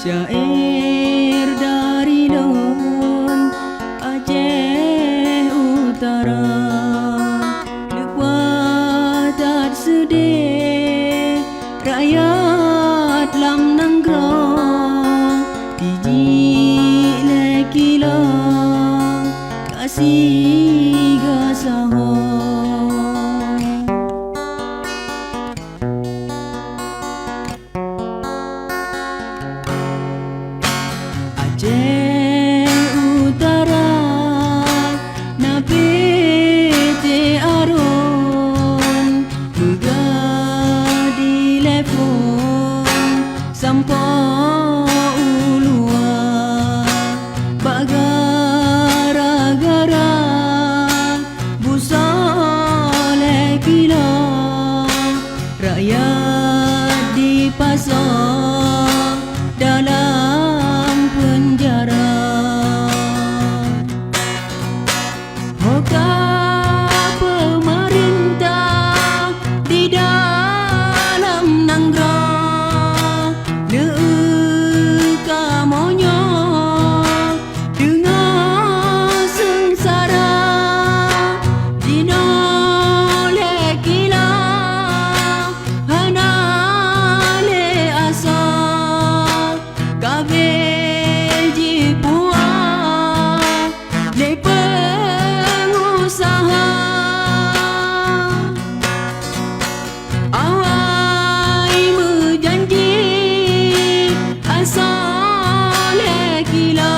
Syair dari non Aceh Utara, lepas tak sedih rakyat lam nanggrong, biji lekila kasih gasaho. Aceh Utara na pete aron buga di telefon sampo ulua bagara-gara Busoe kila rakyat dipasang dalam penjara. Hoka pemerintah di dalam nangra, leka monyo dengan sengsara, dino lekila hana le asa kabe jipua le pengusaha. Awai berjanji asal lekila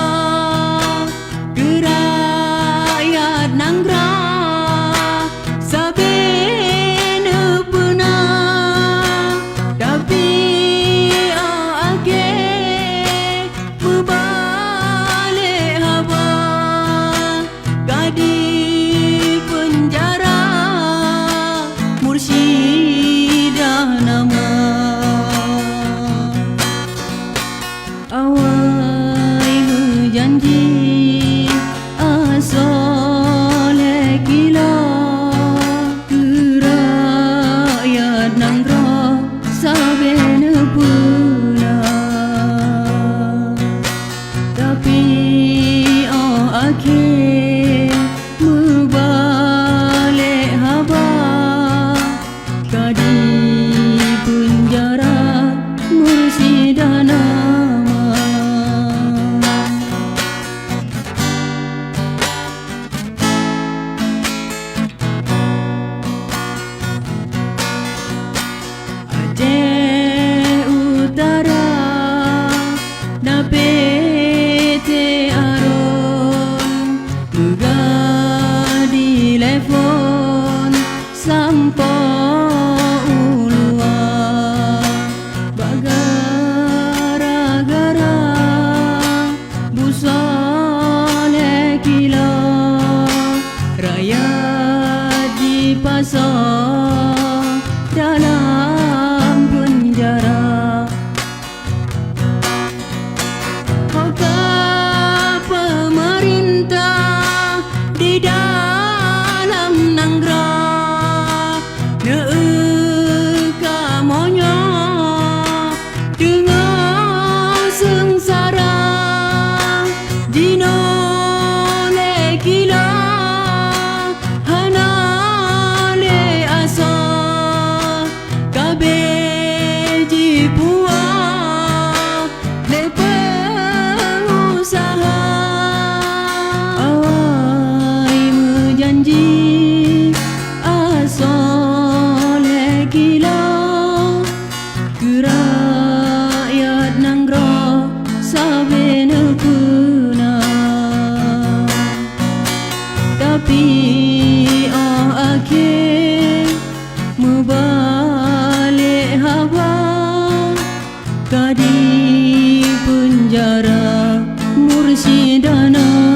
rakyat nanggra sabene pernah tapi ake berbalik haba gadi penjara Mursyidah nama. Awai berjanji asal lekila rakyat nanggra sabene pernah tapi akhir berbalik haba gadi penjara Mursyidah nama. Aceh Utara na pete aron buga di telefon sampo ulua bagara-gara Busoe kila rakyat dipasang dalam penjara. Hoka pemerintah di dalam nanggra, leka monyo dengan sengsara, dino lekila hana le asa kabe jipua le pengusaha. Awai berjanji asal lekila rakyat nanggra sabene pernah tapi akhir berbalik haba gadi penjara Mursyidah nama.